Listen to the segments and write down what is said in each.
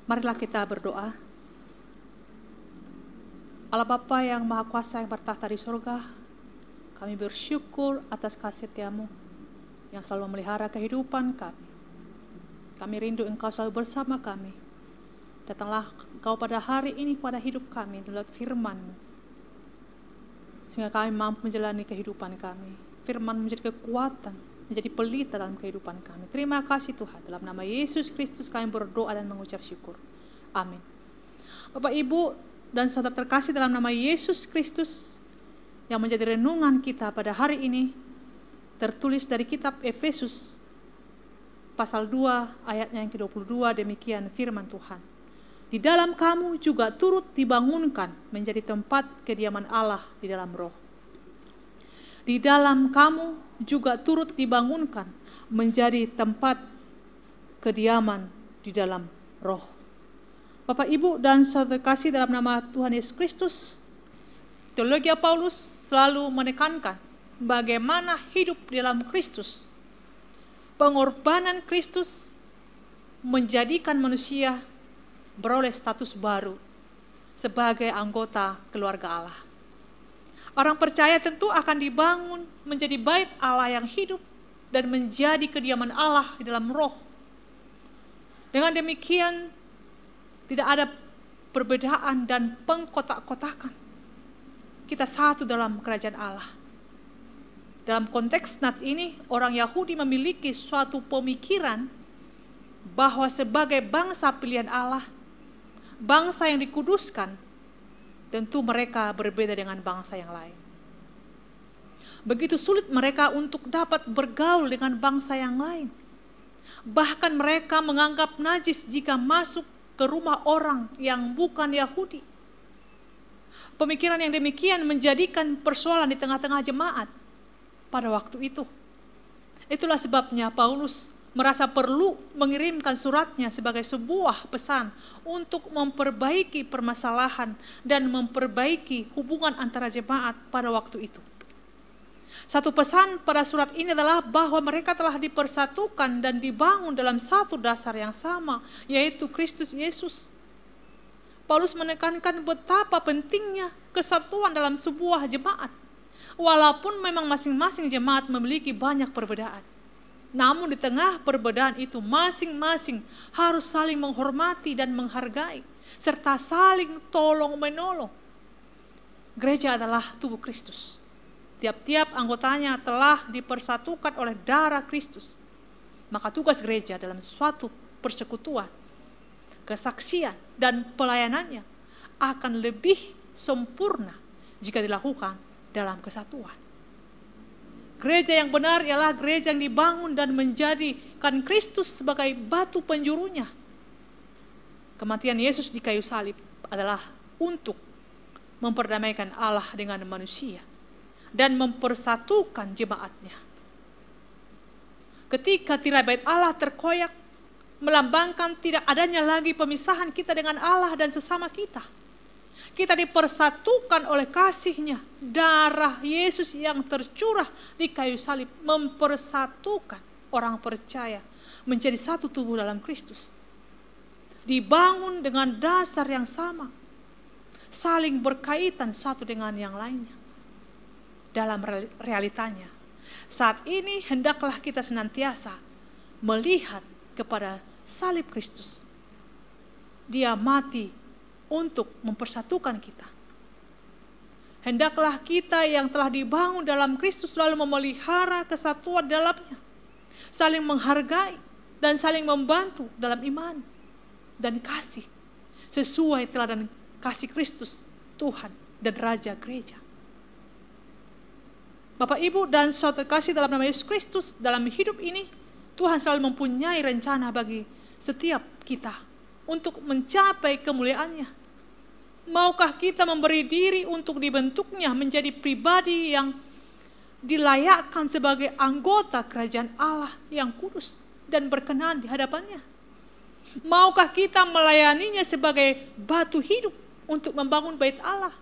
Marilah kita berdoa. Allah Bapa yang Maha Kuasa yang bertahta di surga, kami bersyukur atas kasih setiamu yang selalu memelihara kehidupan kami. Kami rindu Engkau selalu bersama kami. Datanglah Engkau pada hari ini pada hidup kami lewat firman-Mu, sehingga kami mampu menjalani kehidupan kami. Firman menjadi kekuatan, menjadi pelita dalam kehidupan kami. Terima kasih Tuhan, dalam nama Yesus Kristus kami berdoa dan mengucap syukur. Amin. Bapak, Ibu, dan saudara terkasih dalam nama Yesus Kristus, yang menjadi renungan kita pada hari ini, tertulis dari kitab Efesus, pasal 2, ayatnya yang ke-22, demikian firman Tuhan. Di dalam kamu juga turut dibangunkan menjadi tempat kediaman Allah di dalam roh. Di dalam kamu juga turut dibangunkan menjadi tempat kediaman di dalam roh. Bapak, Ibu, dan saudara kasih dalam nama Tuhan Yesus Kristus, teologi Paulus selalu menekankan bagaimana hidup di dalam Kristus. Pengorbanan Kristus menjadikan manusia beroleh status baru sebagai anggota keluarga Allah. Orang percaya tentu akan dibangun menjadi bait Allah yang hidup dan menjadi kediaman Allah di dalam roh. Dengan demikian, tidak ada perbedaan dan pengkotak-kotakan. Kita satu dalam kerajaan Allah. Dalam konteks nats ini, orang Yahudi memiliki suatu pemikiran bahwa sebagai bangsa pilihan Allah, bangsa yang dikuduskan, tentu mereka berbeda dengan bangsa yang lain. Begitu sulit mereka untuk dapat bergaul dengan bangsa yang lain. Bahkan mereka menganggap najis jika masuk ke rumah orang yang bukan Yahudi. Pemikiran yang demikian menjadikan persoalan di tengah-tengah jemaat pada waktu itu. Itulah sebabnya Paulus merasa perlu mengirimkan suratnya sebagai sebuah pesan untuk memperbaiki permasalahan dan memperbaiki hubungan antara jemaat pada waktu itu. Satu pesan pada surat ini adalah bahwa mereka telah dipersatukan dan dibangun dalam satu dasar yang sama, yaitu Kristus Yesus. Paulus menekankan betapa pentingnya kesatuan dalam sebuah jemaat, walaupun memang masing-masing jemaat memiliki banyak perbedaan. Namun di tengah perbedaan itu masing-masing harus saling menghormati dan menghargai, serta saling tolong-menolong. Gereja adalah tubuh Kristus. Tiap-tiap anggotanya telah dipersatukan oleh darah Kristus. Maka tugas gereja dalam suatu persekutuan, kesaksian, dan pelayanannya akan lebih sempurna jika dilakukan dalam kesatuan. Gereja yang benar ialah gereja yang dibangun dan menjadikan Kristus sebagai batu penjurunya. Kematian Yesus di kayu salib adalah untuk memperdamaikan Allah dengan manusia dan mempersatukan jemaatnya. Ketika tirai bait Allah terkoyak, melambangkan tidak adanya lagi pemisahan kita dengan Allah dan sesama kita. Kita dipersatukan oleh kasih-Nya. Darah Yesus yang tercurah di kayu salib mempersatukan orang percaya menjadi satu tubuh dalam Kristus. Dibangun dengan dasar yang sama, saling berkaitan satu dengan yang lainnya. Dalam realitanya, saat ini hendaklah kita senantiasa melihat kepada salib Kristus. Dia mati untuk mempersatukan kita. Hendaklah kita yang telah dibangun dalam Kristus selalu memelihara kesatuan dalamnya, saling menghargai dan saling membantu dalam iman dan kasih, sesuai teladan kasih Kristus, Tuhan dan Raja Gereja. Bapak, Ibu, dan saudara kasih dalam nama Yesus Kristus, dalam hidup ini, Tuhan selalu mempunyai rencana bagi setiap kita untuk mencapai kemuliaan-Nya. Maukah kita memberi diri untuk dibentuknya menjadi pribadi yang dilayakkan sebagai anggota kerajaan Allah yang kudus dan berkenan di hadapan-Nya? Maukah kita melayaninya sebagai batu hidup untuk membangun bait Allah?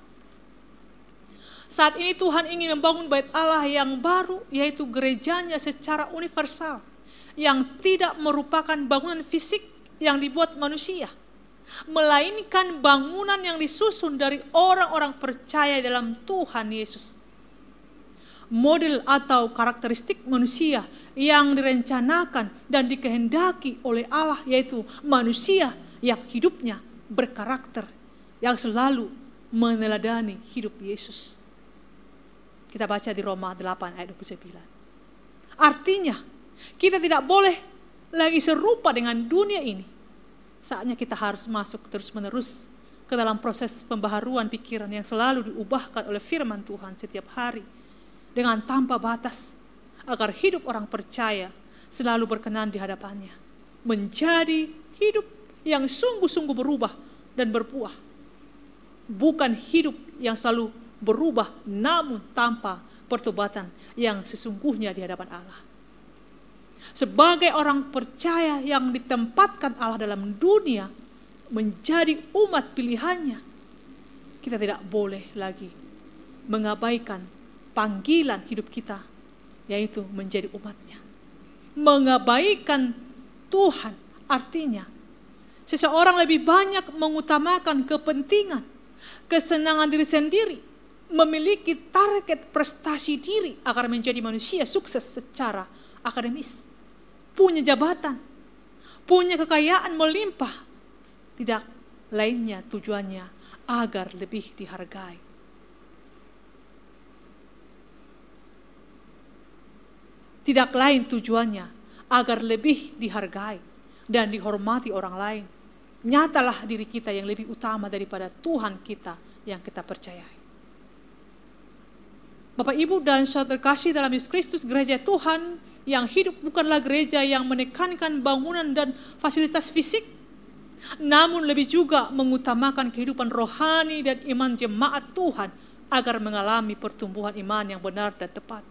Saat ini Tuhan ingin membangun bait Allah yang baru, yaitu gerejanya secara universal, yang tidak merupakan bangunan fisik yang dibuat manusia, melainkan bangunan yang disusun dari orang-orang percaya dalam Tuhan Yesus. Model atau karakteristik manusia yang direncanakan dan dikehendaki oleh Allah, yaitu manusia yang hidupnya berkarakter, yang selalu meneladani hidup Yesus. Kita baca di Roma 8 ayat 29. Artinya, kita tidak boleh lagi serupa dengan dunia ini. Saatnya kita harus masuk terus-menerus ke dalam proses pembaharuan pikiran yang selalu diubahkan oleh firman Tuhan setiap hari dengan tanpa batas, agar hidup orang percaya selalu berkenan di hadapannya, menjadi hidup yang sungguh-sungguh berubah dan berbuah. Bukan hidup yang selalu berubah namun tanpa pertobatan yang sesungguhnya di hadapan Allah. Sebagai orang percaya yang ditempatkan Allah dalam dunia menjadi umat pilihannya, kita tidak boleh lagi mengabaikan panggilan hidup kita, yaitu menjadi umatnya. Mengabaikan Tuhan artinya seseorang lebih banyak mengutamakan kepentingan, kesenangan diri sendiri, memiliki target prestasi diri agar menjadi manusia sukses secara akademis, punya jabatan, punya kekayaan melimpah. Tidak lainnya tujuannya agar lebih dihargai. Tidak lain tujuannya agar lebih dihargai dan dihormati orang lain. Nyatalah diri kita yang lebih utama daripada Tuhan kita yang kita percayai. Bapak, Ibu, dan saudara terkasih dalam Yesus Kristus, gereja Tuhan yang hidup bukanlah gereja yang menekankan bangunan dan fasilitas fisik, namun lebih juga mengutamakan kehidupan rohani dan iman jemaat Tuhan agar mengalami pertumbuhan iman yang benar dan tepat.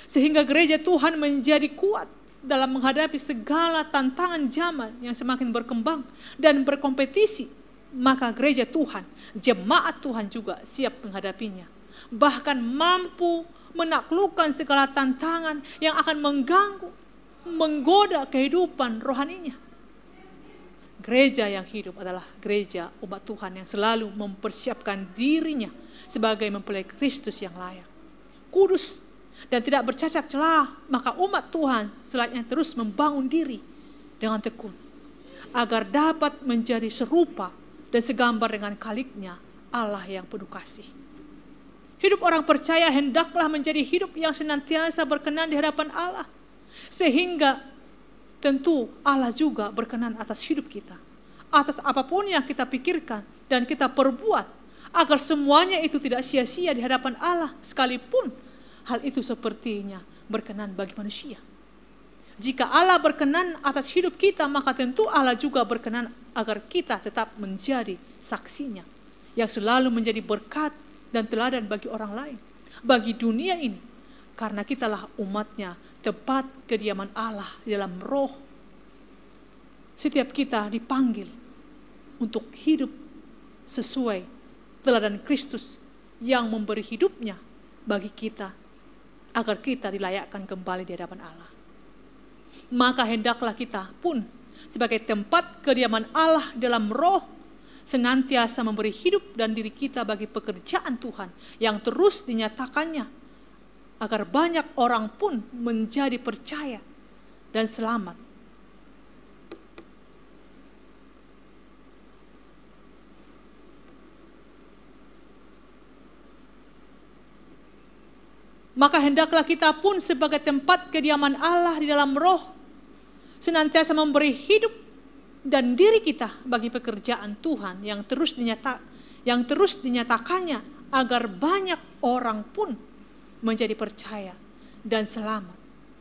Sehingga gereja Tuhan menjadi kuat dalam menghadapi segala tantangan zaman yang semakin berkembang dan berkompetisi, maka gereja Tuhan, jemaat Tuhan juga siap menghadapinya. Bahkan mampu menaklukkan segala tantangan yang akan mengganggu, menggoda kehidupan rohaninya. Gereja yang hidup adalah gereja umat Tuhan yang selalu mempersiapkan dirinya sebagai mempelai Kristus yang layak, kudus, dan tidak bercacat celah. Maka umat Tuhan selanjutnya terus membangun diri dengan tekun agar dapat menjadi serupa dan segambar dengan Khaliknya, Allah yang penuh kasih. Hidup orang percaya hendaklah menjadi hidup yang senantiasa berkenan di hadapan Allah, sehingga tentu Allah juga berkenan atas hidup kita, atas apapun yang kita pikirkan dan kita perbuat, agar semuanya itu tidak sia-sia di hadapan Allah, sekalipun hal itu sepertinya berkenan bagi manusia. Jika Allah berkenan atas hidup kita, maka tentu Allah juga berkenan agar kita tetap menjadi saksinya, yang selalu menjadi berkat dan teladan bagi orang lain, bagi dunia ini. Karena kitalah umatnya, tempat kediaman Allah di dalam roh. Setiap kita dipanggil untuk hidup sesuai teladan Kristus yang memberi hidupnya bagi kita, agar kita dilayakkan kembali di hadapan Allah. Maka hendaklah kita pun sebagai tempat kediaman Allah dalam roh senantiasa memberi hidup dan diri kita bagi pekerjaan Tuhan yang terus dinyatakannya, agar banyak orang pun menjadi percaya dan selamat. Maka hendaklah kita pun sebagai tempat kediaman Allah di dalam roh senantiasa memberi hidup dan diri kita bagi pekerjaan Tuhan yang terus dinyatakannya, agar banyak orang pun menjadi percaya dan selamat.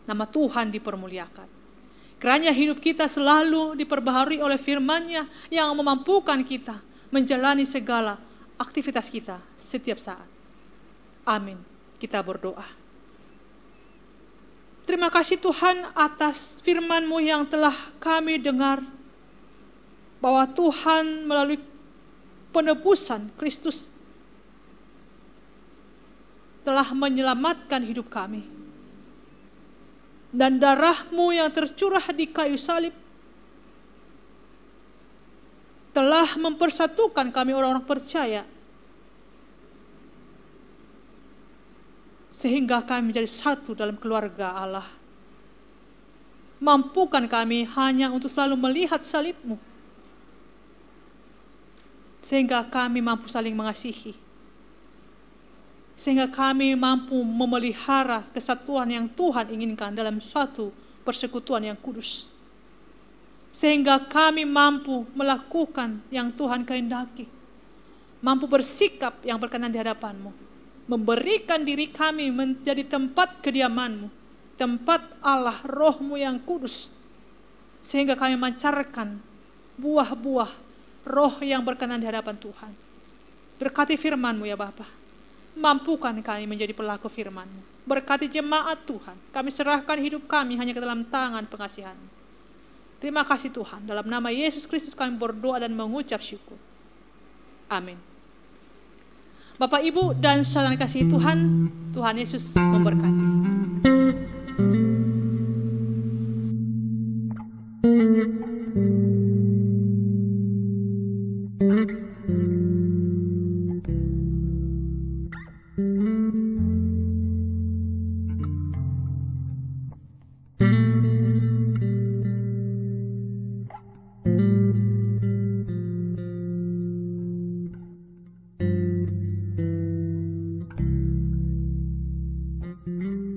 Nama Tuhan dipermuliakan. Kiranya hidup kita selalu diperbaharui oleh firman-Nya yang memampukan kita menjalani segala aktivitas kita setiap saat. Amin. Kita berdoa. Terima kasih Tuhan atas firman-Mu yang telah kami dengar, bahwa Tuhan melalui penebusan Kristus telah menyelamatkan hidup kami. Dan darah-Mu yang tercurah di kayu salib telah mempersatukan kami orang-orang percaya, sehingga kami menjadi satu dalam keluarga Allah. Mampukan kami hanya untuk selalu melihat salib-Mu, sehingga kami mampu saling mengasihi, sehingga kami mampu memelihara kesatuan yang Tuhan inginkan dalam suatu persekutuan yang kudus, sehingga kami mampu melakukan yang Tuhan kehendaki, mampu bersikap yang berkenan di hadapan-Mu, memberikan diri kami menjadi tempat kediaman-Mu, tempat Allah, Roh-Mu yang kudus, sehingga kami memancarkan buah-buah Roh yang berkenan di hadapan Tuhan. Berkati firman-Mu ya Bapa, mampukan kami menjadi pelaku firman-Mu. Berkati jemaat Tuhan, kami serahkan hidup kami hanya ke dalam tangan pengasihan-Mu. Terima kasih Tuhan, dalam nama Yesus Kristus kami berdoa dan mengucap syukur. Amin. Bapak, Ibu, dan saudara kasih Tuhan, Tuhan Yesus memberkati. Mm-hmm.